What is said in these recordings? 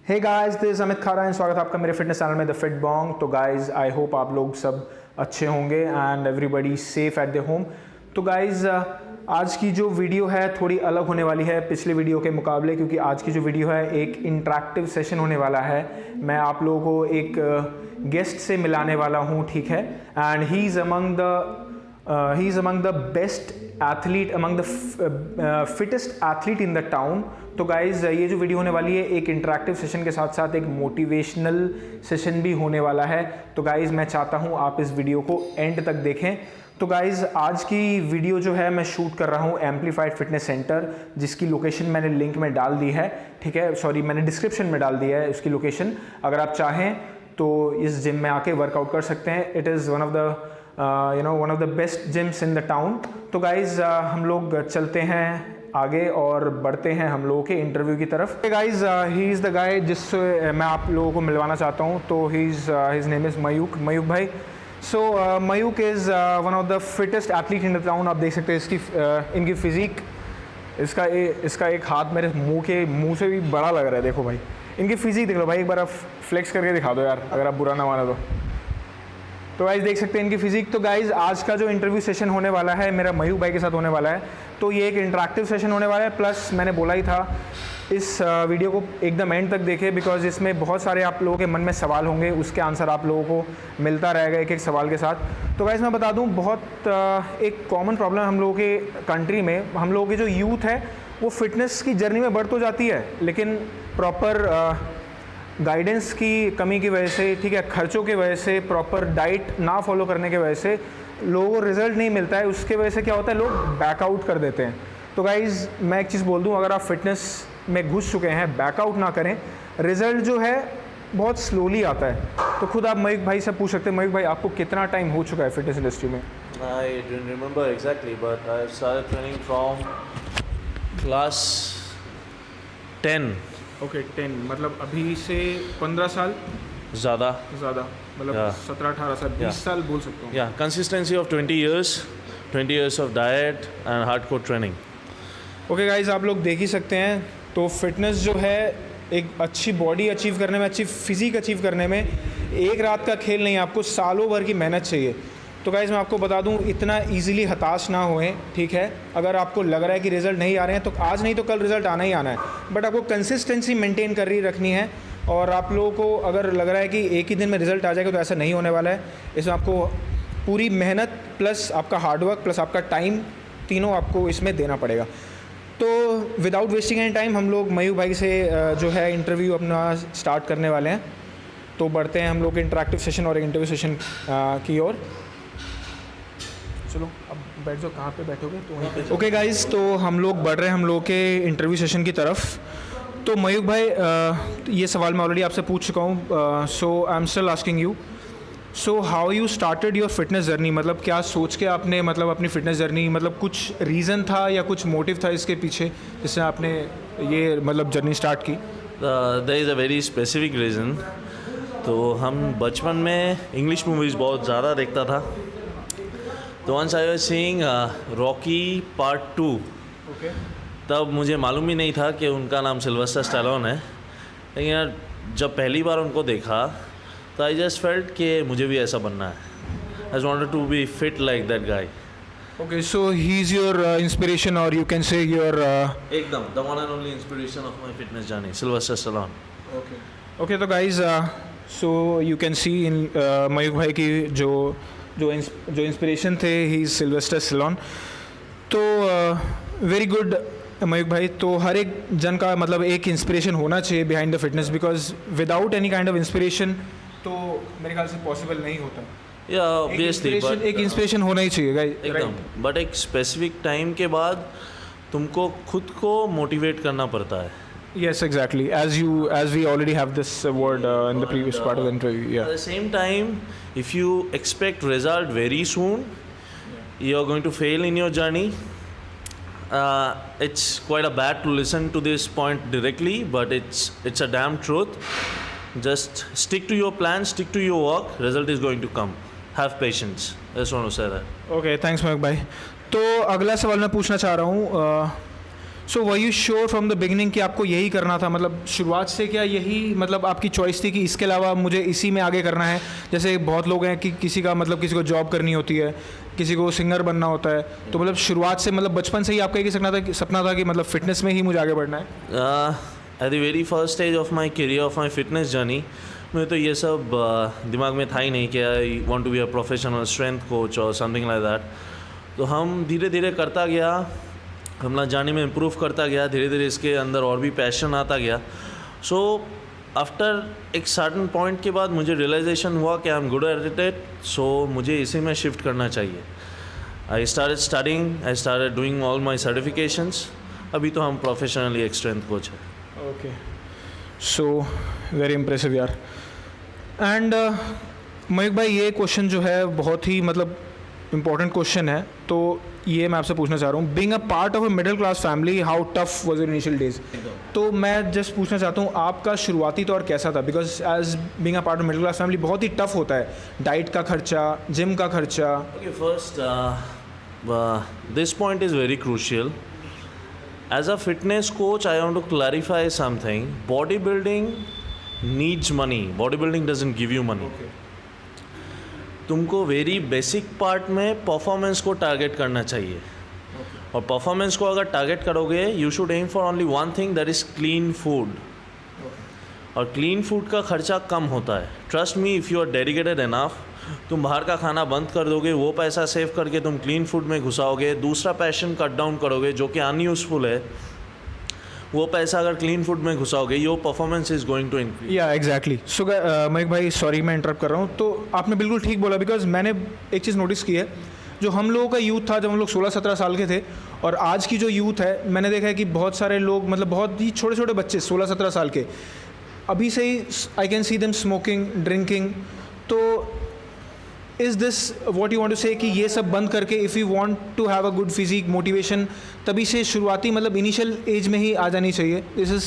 Hey guys, this is Amit Khara and स्वागत है आपका मेरे फिटनेस चैनल में द फिट बॉन्ग। तो गाइस, आई होप आप लोग सब अच्छे होंगे and everybody safe at the home. तो गाइस, आज की जो वीडियो है थोड़ी अलग होने वाली है पिछले वीडियो के मुकाबले, क्योंकि आज की जो वीडियो है एक इंटरेक्टिव सेशन होने वाला है। मैं आप लोगों को एक गेस्ट से मिलाने वाला हूँ, ठीक है। And he is among the best athlete, among the fittest athlete in the town. तो गाइज, ये जो वीडियो होने वाली है एक इंटरेक्टिव सेशन के साथ साथ एक मोटिवेशनल सेशन भी होने वाला है। तो गाइज, मैं चाहता हूँ आप इस वीडियो को एंड तक देखें। तो गाइज, आज की वीडियो जो है मैं शूट कर रहा हूँ एम्पलीफाइड फिटनेस सेंटर, जिसकी लोकेशन मैंने लिंक में डाल दी है, ठीक है। सॉरी, मैंने डिस्क्रिप्शन में डाल दिया है उसकी लोकेशन। अगर आप चाहें तो इस जिम में आके वर्कआउट कर सकते हैं। It is one of the best gyms in the town. तो गाइज, हम लोग चलते हैं आगे और बढ़ते हैं हम लोगों के इंटरव्यू की तरफ। Guys, he is the guy जिससे मैं आप लोगों को मिलवाना चाहता हूँ। तो हिज नेम इज़ मयूक भाई। So Mayuk is one of the fittest athlete in the town. आप देख सकते हैं इनकी फिज़ीक, इसका एक हाथ मेरे मुंह से भी बड़ा लग रहा है। देखो भाई, इनकी फिज़ीक देख लो भाई, एक बार आप फ्लेक्स करके दिखा दो यार, अगर आप बुरा ना माने तो गाइज देख सकते हैं इनकी फिजिक। तो गाइज, आज का जो इंटरव्यू सेशन होने वाला है मेरा मयूक भाई के साथ होने वाला है। तो ये एक इंटरेक्टिव सेशन होने वाला है, प्लस मैंने बोला ही था इस वीडियो को एकदम एंड तक देखें, बिकॉज इसमें बहुत सारे आप लोगों के मन में सवाल होंगे, उसके आंसर आप लोगों को मिलता रहेगा एक एक सवाल के साथ। तो गाइज, मैं बता दूं, बहुत एक कॉमन प्रॉब्लम हम लोगों के कंट्री में, हम लोगों की जो यूथ है वो फिटनेस की जर्नी में बढ़ तो जाती है, लेकिन प्रॉपर गाइडेंस की कमी की वजह से, ठीक है, खर्चों की वजह से, प्रॉपर डाइट ना फॉलो करने की वजह से लोगों को रिजल्ट नहीं मिलता है। उसके वजह से क्या होता है, लोग बैकआउट कर देते हैं। तो गाइज़, मैं एक चीज़ बोल दूं, अगर आप फिटनेस में घुस चुके हैं, बैकआउट ना करें। रिज़ल्ट जो है बहुत स्लोली आता है। तो खुद आप मयूक भाई से पूछ सकते हैं, मयूक भाई आपको कितना टाइम हो चुका है फिटनेस इंडस्ट्री में? I don't remember exactly, but I started training from class 10. Okay, 10 मतलब अभी से 15 साल ज़्यादा मतलब Yeah. 17-18 साल, 20 साल बोल सकता हूँ। Yeah, consistency of 20 years of diet and hardcore training. Okay guys, आप लोग देख ही सकते हैं। तो फिटनेस जो है एक अच्छी बॉडी अचीव करने में, अच्छी फिजिक अचीव करने में एक रात का खेल नहीं, आपको सालों भर की मेहनत चाहिए। तो गाइज़, मैं आपको बता दूं, इतना इजीली हताश ना होएं, ठीक है। अगर आपको लग रहा है कि रिज़ल्ट नहीं आ रहे हैं तो आज नहीं तो कल रिज़ल्ट आना ही आना है, बट आपको कंसिस्टेंसी मेंटेन कर रखनी है। और आप लोगों को अगर लग रहा है कि एक ही दिन में रिज़ल्ट आ जाएगा, तो ऐसा नहीं होने वाला है। इसमें आपको पूरी मेहनत प्लस आपका हार्डवर्क प्लस आपका टाइम, तीनों आपको इसमें देना पड़ेगा। तो विदाउट वेस्टिंग एनी टाइम हम लोग मयूक भाई से जो है इंटरव्यू अपना स्टार्ट करने वाले हैं। तो बढ़ते हैं हम लोग इंटरेक्टिव सेशन और इंटरव्यू सेशन की ओर। चलो अब बैठ जाओ, कहाँ पे बैठोगे तो वहीं पे। ओके गाइज, तो हम लोग बढ़ रहे हैं हम लोग के इंटरव्यू सेशन की तरफ। तो मयूक भाई, ये सवाल मैं ऑलरेडी आपसे पूछ चुका हूँ, so I am still asking you, so how you started your fitness journey? मतलब क्या सोच के आपने मतलब अपनी फिटनेस जर्नी, मतलब कुछ रीज़न था या कुछ मोटिव था इसके पीछे जिससे आपने ये मतलब जर्नी स्टार्ट की? There is a very specific reason. तो हम बचपन में इंग्लिश मूवीज़ बहुत ज़्यादा देखता था। तो once I was seeing Rocky part 2, okay, तब मुझे मालूम ही नहीं था कि उनका नाम सिल्वेस्टर स्टैलोन है। लेकिन यार, जब पहली बार उनको देखा तो आई जस्ट फेल्ट कि मुझे भी ऐसा बनना है। I just wanted to be fit like that guy. Okay, so he is your inspiration और यू कैन से योर एकदम the one and only inspiration of my fitness journey, Sylvester Stallone. Okay. तो guys, so you can see in Mayuk भाई की जो inspiration थे, he is Sylvester Stallone. तो very good Mayuk भाई। तो हर एक जन का मतलब एक इंस्पिरेशन होना चाहिए behind the fitness, because without any kind of inspiration तो मेरे ख्याल से पॉसिबल नहीं होता। या ऑब्वियसली, बट एक इंस्पिरेशन होना ही चाहिए गाइस, एकदम। बट एक स्पेसिफिक टाइम के बाद तुमको खुद को मोटिवेट करना पड़ता है। Yes, exactly. As we already have this word in the previous part of the interview. Yeah. At the same time, if you expect result very soon, you are going to fail in your journey. It's quite a bad to listen to this point directly, but it's a damn truth. Just stick to your plan, stick to your work. Result is going to come. Have patience. I just want to say that. Okay, thanks Mayukh भाई। तो अगला सवाल मैं पूछना चाह रहा हूँ, so were you sure from the beginning कि आपको यही करना था, मतलब शुरुआत से क्या यही मतलब आपकी चॉइस थी कि इसके अलावा मुझे इसी में आगे करना है? जैसे बहुत लोग हैं कि किसी को जॉब करनी होती है, किसी को सिंगर बनना होता है, तो मतलब शुरुआत से मतलब बचपन से ही आपका एक सपना था कि मतलब फिटनेस में ही मुझे आगे बढ़ना है? At the very first stage of my career, of my fitness journey, मुझे तो ये सब दिमाग में था ही नहीं कि I want to be a professional strength coach और समथिंग लाइक दैट। तो हम धीरे धीरे करता गया, अपना जाने में इम्प्रूव करता गया, धीरे धीरे इसके अंदर और भी पैशन आता गया। सो आफ्टर एक सर्टन पॉइंट के बाद मुझे रियलाइजेशन हुआ कि I am good at it, so मुझे इसी में शिफ्ट करना चाहिए। I started studying, I started doing all my certifications. अभी तो हम प्रोफेशनली एक स्ट्रेंथ कोच है। ओके, सो वेरी इम्प्रेसिव यार। एंड मयूक भाई, ये क्वेश्चन जो है बहुत ही मतलब इम्पॉर्टेंट क्वेश्चन है, तो ये मैं आपसे पूछना चाह रहा हूँ, being a part of a middle class family, how tough was your initial days? तो मैं जस्ट पूछना चाहता हूँ आपका शुरुआती तौर कैसा था? Because as being a part of middle class family बहुत ही टफ होता है, डाइट का खर्चा, जिम का खर्चा। Okay, first this point is very crucial. As a fitness coach, I want to clarify something. Bodybuilding needs money. Bodybuilding doesn't give you money. तुमको very basic part में परफॉर्मेंस को target करना चाहिए, और परफॉर्मेंस को अगर टारगेट करोगे, you should aim for only one thing, that is clean food. और क्लीन फूड का खर्चा कम होता है. Trust me, if you are dedicated enough, तुम बाहर का खाना बंद कर दोगे, वो पैसा सेव करके तुम क्लीन फूड में घुसाओगे, दूसरा पैशन कट डाउन करोगे जो कि अनयूजफुल है, वो पैसा अगर क्लीन फूड में घुसाओगे, your performance is going to increase. Yeah exactly. So Mayuk भाई, सॉरी मैं इंटरप्ट कर रहा हूँ, तो आपने बिल्कुल ठीक बोला. बिकॉज मैंने एक चीज़ नोटिस की है, जो हम लोगों का यूथ था जब हम लोग 16-17 साल के थे, और आज की जो यूथ है, मैंने देखा है कि बहुत सारे लोग, मतलब बहुत ही छोटे छोटे बच्चे 16-17 साल के, अभी से ही I can see them smoking, drinking. तो is this what you want to say कि ये सब बंद करके, if you want to have a good physique, motivation, तभी से शुरुआती मतलब इनिशियल एज में ही आ जानी चाहिए? This is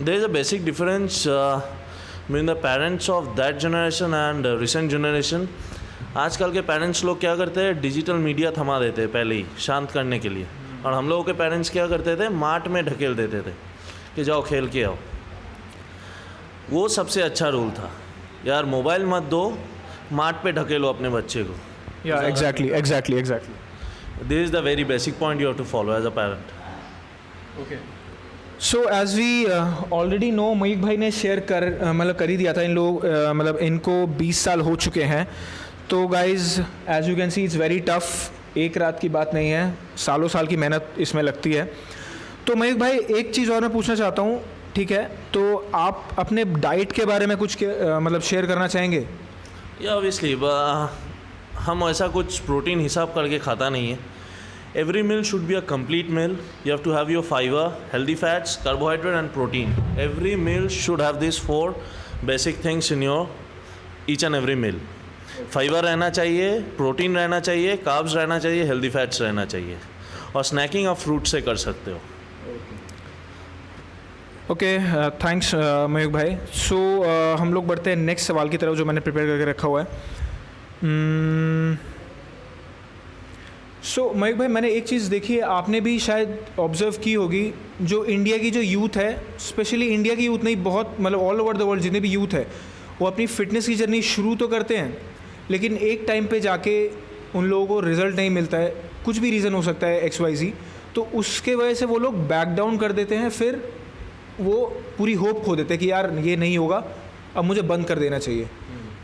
there is a basic difference between the parents of that generation and recent generation. आजकल के पेरेंट्स लोग क्या करते हैं, डिजिटल मीडिया थमा देते हैं पहले ही शांत करने के लिए, और हम लोगों के पेरेंट्स क्या करते थे, मार्ट में ढकेल देते थे कि जाओ खेल के आओ. वो सबसे अच्छा रूल था यार, मोबाइल मत दो, मार्ट पे ढकेलो अपने बच्चे को. Yeah exactly. This is the very basic point you have to follow as a parent. Okay, so as we already know, Mayuk भाई ने शेयर मतलब कर ही दिया था, इन लोग मतलब इनको 20 साल हो चुके हैं. तो guys, as you can see, it's very tough. एक रात की बात नहीं है, सालों साल की मेहनत इसमें लगती है. तो मयूक भाई, एक चीज़ और मैं पूछना चाहता हूँ, ठीक है? तो आप अपने डाइट के बारे में कुछ मतलब शेयर करना चाहेंगे? या ऑब्वियसली हम ऐसा कुछ प्रोटीन हिसाब करके खाता नहीं है. Every meal should be a complete meal. You have to have your fibre, healthy fats, carbohydrate and protein. Every meal should have this 4 basic things in your each and every meal. Fibre रहना चाहिए, protein रहना चाहिए, carbs रहना चाहिए, healthy fats रहना चाहिए, और snaking आप फ्रूट से कर सकते हो. ओके, थैंक्स मयूक भाई. सो हम लोग बढ़ते हैं नेक्स्ट सवाल की तरफ जो मैंने प्रिपेयर करके रखा हुआ है. सो मयूक भाई, मैंने एक चीज़ देखी है, आपने भी शायद ऑब्जर्व की होगी, जो इंडिया की जो यूथ है, स्पेशली इंडिया की यूथ नहीं, बहुत मतलब ऑल ओवर द वर्ल्ड जितने भी यूथ है, वो अपनी फ़िटनेस की जर्नी शुरू तो करते हैं, लेकिन एक टाइम पे जाके उन लोगों को रिज़ल्ट नहीं मिलता है. कुछ भी रीज़न हो सकता है, XYZ. तो उसके वजह से वो लोग बैक डाउन कर देते हैं, फिर वो पूरी होप खो देते हैं कि यार ये नहीं होगा, अब मुझे बंद कर देना चाहिए.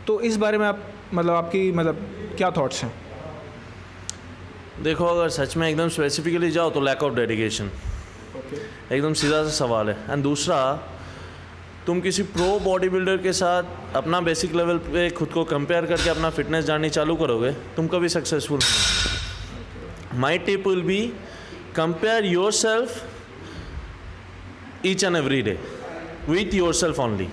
तो इस बारे में आप मतलब आपकी मतलब क्या थॉट्स हैं? देखो, अगर सच में एकदम स्पेसिफिकली जाओ तो लैक ऑफ डेडिकेशन. एकदम सीधा सा सवाल है. एंड दूसरा, तुम किसी प्रो बॉडी बिल्डर के साथ अपना बेसिक लेवल पे खुद को कंपेयर करके अपना फिटनेस जर्नी चालू करोगे, तुम कभी सक्सेसफुल नहीं. माई tip will be, compare your self each and every day with your self only.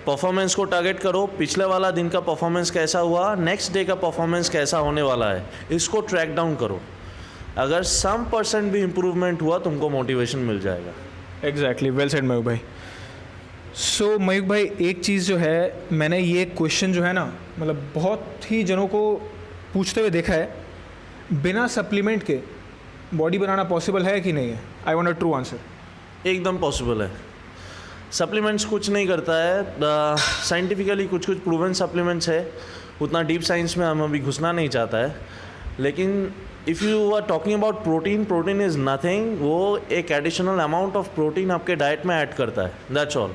Performance को टारगेट करो, पिछले वाला दिन का परफॉर्मेंस कैसा हुआ, नेक्स्ट डे का परफॉर्मेंस कैसा होने वाला है, इसको ट्रैक डाउन करो. अगर सम % भी इम्प्रूवमेंट हुआ, तुमको मोटिवेशन मिल जाएगा. एग्जैक्टली, वेल सेड मयूक भाई. सो मयूक भाई, एक चीज़ जो है, मैंने ये क्वेश्चन जो है ना, मतलब बहुत ही जनों को पूछते हुए देखा है, बिना सप्लीमेंट के बॉडी बनाना पॉसिबल है कि नहीं है? I want a true answer. एकदम पॉसिबल है. सप्लीमेंट्स कुछ नहीं करता है. साइंटिफिकली कुछ प्रूवन सप्लीमेंट्स है. उतना डीप साइंस में हम अभी घुसना नहीं चाहता है. लेकिन if you are talking about protein is nothing. वो एक एडिशनल अमाउंट ऑफ प्रोटीन आपके डाइट में ऐड करता है, दैट्स ऑल.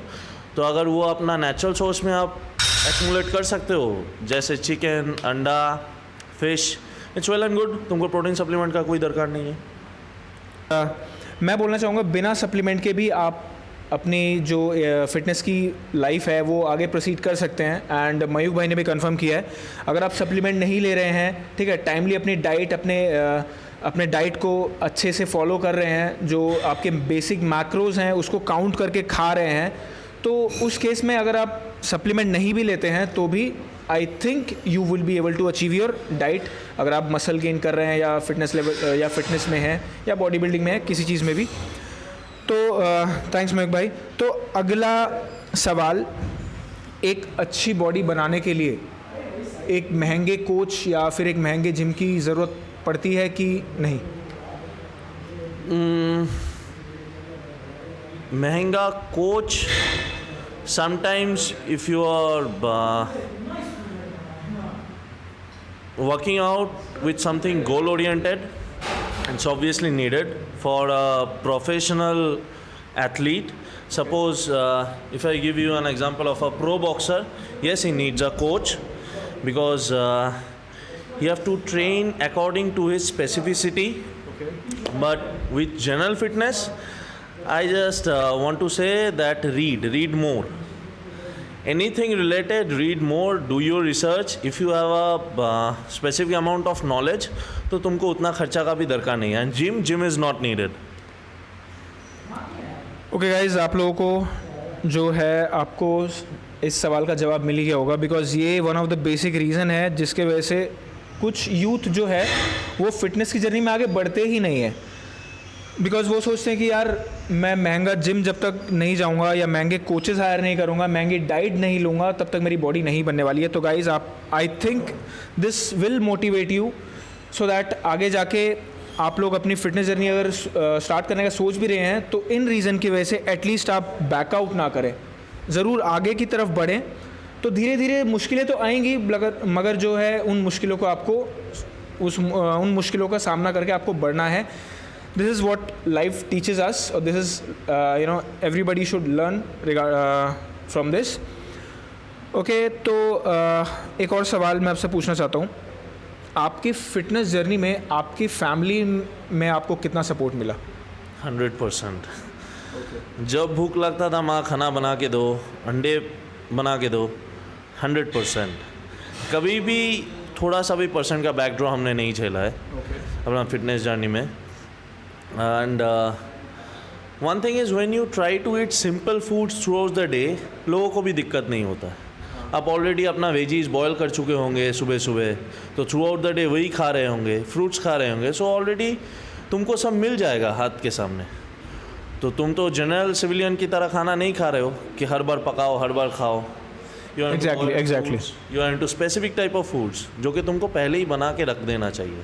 तो अगर वो अपना नेचुरल सोर्स में आप एक्यूमुलेट कर सकते हो, जैसे चिकन, अंडा, fish, it's well and good. तुमको प्रोटीन सप्लीमेंट का कोई दरकार नहीं है. मैं बोलना चाहूँगा बिना सप्लीमेंट के भी आप अपनी जो फिटनेस की लाइफ है वो आगे प्रोसीड कर सकते हैं. एंड मयूख भाई ने भी कंफर्म किया है, अगर आप सप्लीमेंट नहीं ले रहे हैं, ठीक है, टाइमली अपनी डाइट अपने डाइट को अच्छे से फॉलो कर रहे हैं, जो आपके बेसिक मैक्रोज हैं उसको काउंट करके खा रहे हैं, तो उस केस में अगर आप सप्लीमेंट नहीं भी लेते हैं तो भी I think you will be able to achieve your diet. अगर आप मसल गेन कर रहे हैं या फिटनेस लेवल या फिटनेस में हैं या बॉडी बिल्डिंग में है, किसी चीज़ में भी. तो थैंक्स मयूख भाई. तो अगला सवाल, एक अच्छी बॉडी बनाने के लिए एक महंगे कोच या फिर एक महंगे जिम की ज़रूरत पड़ती है कि नहीं? महंगा coach, sometimes if you are working out with something goal oriented, it's obviously needed for a professional athlete. Suppose if I give you an example of a pro boxer, yes, he needs a coach because he have to train according to his specificity. Okay. But with general fitness, I just want to say that read more. Anything related, read more, do your research. If you have a specific amount of knowledge, तो तुमको उतना खर्चा का भी दरकार नहीं है. And gym is not needed. Okay guys, आप लोगों को जो है आपको इस सवाल का जवाब मिल ही गया होगा, बिकॉज ये one of the basic reason है जिसके वजह से कुछ यूथ जो है वो फिटनेस की जर्नी में आगे बढ़ते ही नहीं है. बिकॉज वो सोचते हैं कि यार मैं महंगा जिम जब तक नहीं जाऊंगा या महंगे कोचेस हायर नहीं करूंगा, महंगी डाइट नहीं लूँगा, तब तक मेरी बॉडी नहीं बनने वाली है. तो गाइज आप, I think this will motivate you so that आगे जाके आप लोग अपनी फिटनेस जर्नी अगर स्टार्ट करने का सोच भी रहे हैं तो इन रीज़न की वजह से एटलीस्ट आप बैकआउट ना करें, ज़रूर आगे की तरफ बढ़ें. तो धीरे धीरे मुश्किलें तो आएंगी, मगर जो है उन मुश्किलों को आपको उन मुश्किलों का सामना करके आपको बढ़ना है. This is what life teaches us, or this is everybody should learn from this. Okay, तो एक और सवाल मैं आपसे पूछना चाहता हूँ, आपकी फिटनेस जर्नी में आपकी फैमिली में आपको कितना सपोर्ट मिला? 100%. जब भूख लगता था, माँ खाना बना के दो, अंडे बना के दो. 100%. कभी भी थोड़ा सा भी परसेंट का बैकडॉ हमने नहीं झेला है अपना फिटनेस जर्नी में. And one thing is, when you try to eat simple foods throughout the day, लोगों को भी दिक्कत नहीं होता है. आप ऑलरेडी अपना वेजीज बॉयल कर चुके होंगे सुबह सुबह, तो थ्रू आउट द डे वही खा रहे होंगे, फ्रूट्स खा रहे होंगे, सो ऑलरेडी तुमको सब मिल जाएगा हाथ के सामने. तो तुम तो जनरल सिविलियन की तरह खाना नहीं खा रहे हो कि हर बार पकाओ, हर बार खाओ. Exactly. You are into specific type of foods जो कि तुमको पहले ही बना के रख देना चाहिए.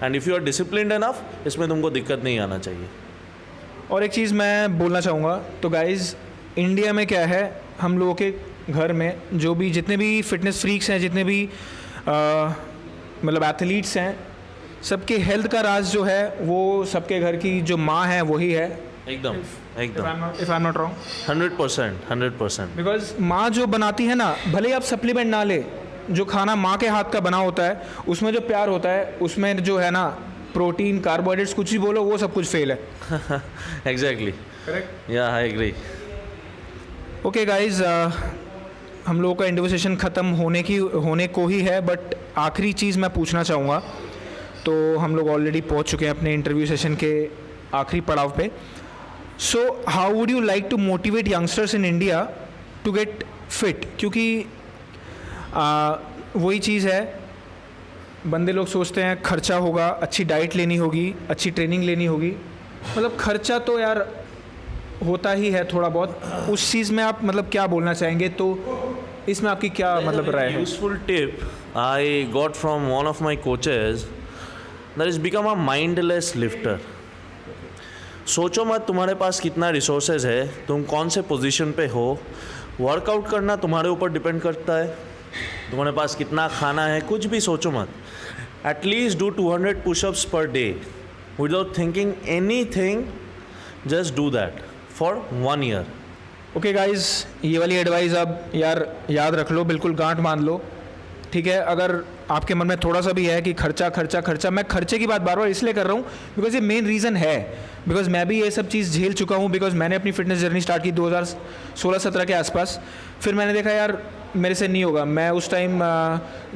And if you are disciplined enough, इसमें तुमको दिक्कत नहीं आना चाहिए. और एक चीज़ मैं बोलना चाहूँगा, तो गाइज़ इंडिया में क्या है, हम लोगों के घर में जो भी जितने भी फिटनेस फ्रीक्स हैं, जितने भी मतलब एथलीट्स हैं, सबके हेल्थ का राज जो है वो सबके घर की जो माँ है वही है. एकदम. If I am not wrong. 100%. Because माँ जो बनाती है ना, भले ही आप सप्लीमेंट ना ले, जो खाना माँ के हाथ का बना होता है उसमें जो प्यार होता है, उसमें जो है ना प्रोटीन, कार्बोहाइड्रेट्स, कुछ भी बोलो, वो सब कुछ फेल है. एग्जैक्टली. करेक्ट. या आई एग्री. ओके गाइज, हम लोगों का इंटरव्यू सेशन ख़त्म होने को ही है, बट आखिरी चीज़ मैं पूछना चाहूँगा. तो हम लोग ऑलरेडी पहुँच चुके हैं अपने इंटरव्यू सेशन के आखिरी पड़ाव पे. So how would you like to motivate youngsters in India to get fit? क्योंकि वही चीज़ है, बंदे लोग सोचते हैं खर्चा होगा, अच्छी डाइट लेनी होगी, अच्छी ट्रेनिंग लेनी होगी. मतलब खर्चा तो यार होता ही है थोड़ा बहुत. उस चीज़ में आप मतलब क्या बोलना चाहेंगे? तो इसमें आपकी क्या मतलब राय है? Useful tip I got from one of my coaches. That is become a mindless lifter. सोचो मत तुम्हारे पास कितना रिसोर्सेज है, तुम कौन से पोजीशन पे हो। वर्कआउट करना तुम्हारे ऊपर डिपेंड करता है, तुम्हारे पास कितना खाना है, कुछ भी सोचो मत। At least do 200 pushups per day without thinking anything, just do that for 1 year. Okay guys, ये वाली एडवाइस अब यार याद रख लो, बिल्कुल गांठ बांध लो, ठीक है। अगर आपके मन में थोड़ा सा भी है कि खर्चा खर्चा खर्चा, मैं खर्चे की बात बार बार इसलिए कर रहा हूँ बिकॉज ये मेन रीज़न है, बिकॉज मैं भी ये सब चीज़ झेल चुका हूँ। बिकॉज मैंने अपनी फिटनेस जर्नी स्टार्ट की 2016-17 के आसपास। फिर मैंने देखा यार मेरे से नहीं होगा। मैं उस टाइम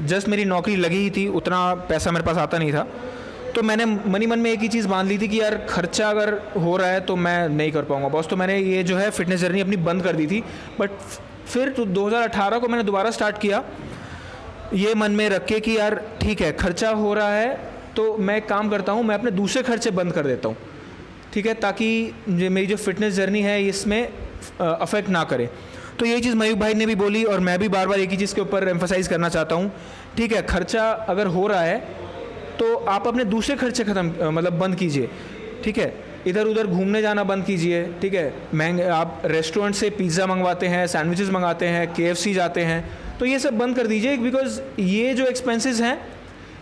जस्ट मेरी नौकरी लगी ही थी, उतना पैसा मेरे पास आता नहीं था। तो मैंने मनी मन में एक ही चीज़ मान ली थी कि यार खर्चा अगर हो रहा है तो मैं नहीं कर पाऊँगा बॉस। तो मैंने ये जो है फिटनेस जर्नी अपनी बंद कर दी थी। बट फिर तो 2018 को मैंने दोबारा स्टार्ट किया, ये मन में रख के कि यार ठीक है खर्चा हो रहा है तो मैं एक काम करता हूँ, मैं अपने दूसरे खर्चे बंद कर देता हूँ, ठीक है, ताकि मेरी जो फिटनेस जर्नी है इसमें अफेक्ट ना करे। तो यही चीज़ मयूख भाई ने भी बोली और मैं भी बार बार एक ही चीज़ के ऊपर एम्फसाइज़ करना चाहता हूँ। ठीक है, खर्चा अगर हो रहा है तो आप अपने दूसरे खर्चे मतलब बंद कीजिए, ठीक है। इधर उधर घूमने जाना बंद कीजिए, ठीक है। महंगे आप रेस्टोरेंट से पिज़्ज़ा मंगवाते हैं, सैंडविचेस मंगाते हैं, KFC जाते हैं, तो ये सब बंद कर दीजिए। बिकॉज ये जो एक्सपेंसेस हैं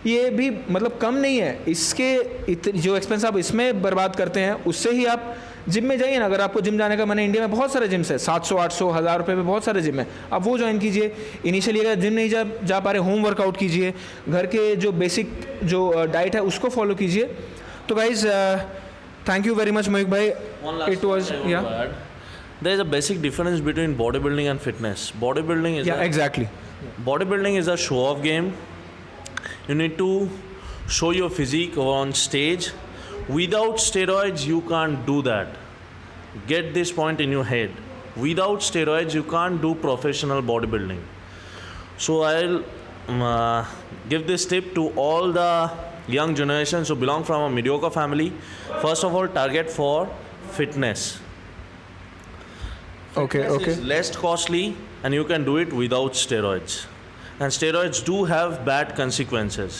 ये भी मतलब कम नहीं है, इसके जो एक्सपेंस आप इसमें बर्बाद करते हैं उससे ही आप जिम में जाइए ना। अगर आपको जिम जाने का मन है, इंडिया में बहुत सारे जिम्स है, 700 800 1000 रुपये में बहुत सारे जिम है, आप वो ज्वाइन कीजिए। इनिशियली अगर जिम नहीं जा पा रहे, होम वर्कआउट कीजिए, घर के जो बेसिक जो डाइट है उसको फॉलो कीजिए। तो guys thank you very much Mayukh भाई। It was there is a basic difference between bodybuilding and fitness. Bodybuilding is exactly. Bodybuilding is a show off game. You need to show your physique on stage. Without steroids you can't do that. Get this point in your head. Without steroids you can't do professional bodybuilding. So I'll give this tip to all the young generations who belong from a mediocre family. First of all, target for fitness. Okay. It's less costly and you can do it without steroids. And steroids do have bad consequences.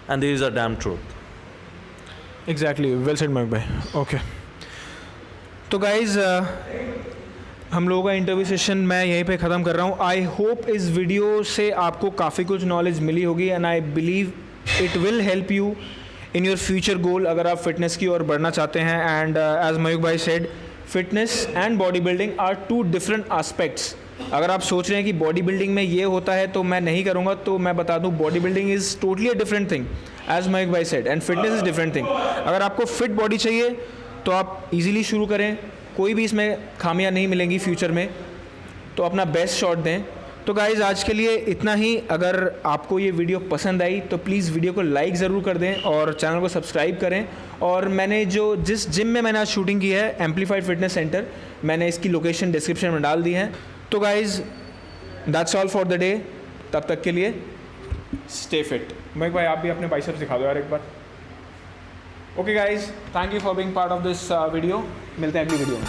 And this is a damn truth. Exactly. Well said Mayukh भाई। Okay. तो guys हम लोगों का interview session मैं यहीं पे ख़त्म कर रहा हूँ। आई होप इस वीडियो से आपको काफ़ी कुछ नॉलेज मिली होगी and I believe it will help you in your future goal अगर आप फिटनेस की ओर बढ़ना चाहते हैं। एंड एज मयूख भाई said, fitness and bodybuilding are 2 different aspects. अगर आप सोच रहे हैं कि बॉडी बिल्डिंग में ये होता है तो मैं नहीं करूँगा, तो मैं बता दूँ bodybuilding is totally a different thing as Mayukh भाई said, and fitness is different thing. अगर आपको फिट बॉडी चाहिए तो आप इजीली शुरू करें, कोई भी इसमें खामियां नहीं मिलेंगी फ्यूचर में, तो अपना बेस्ट शॉट दें। तो गाइज़ आज के लिए इतना ही। अगर आपको ये वीडियो पसंद आई तो प्लीज़ वीडियो को लाइक ज़रूर कर दें और चैनल को सब्सक्राइब करें। और मैंने जिस जिम में मैंने आज शूटिंग की है, एम्पलीफाइड फिटनेस सेंटर, मैंने इसकी लोकेशन डिस्क्रिप्शन में डाल दी है। तो guys that's all for the day. तब तक के लिए स्टे फिट। मयूख भाई आप भी अपने बाइसेप्स दिखा दो यार एक बार। Okay guys, thank you for being part of this video. मिलते हैं अगली वीडियो में।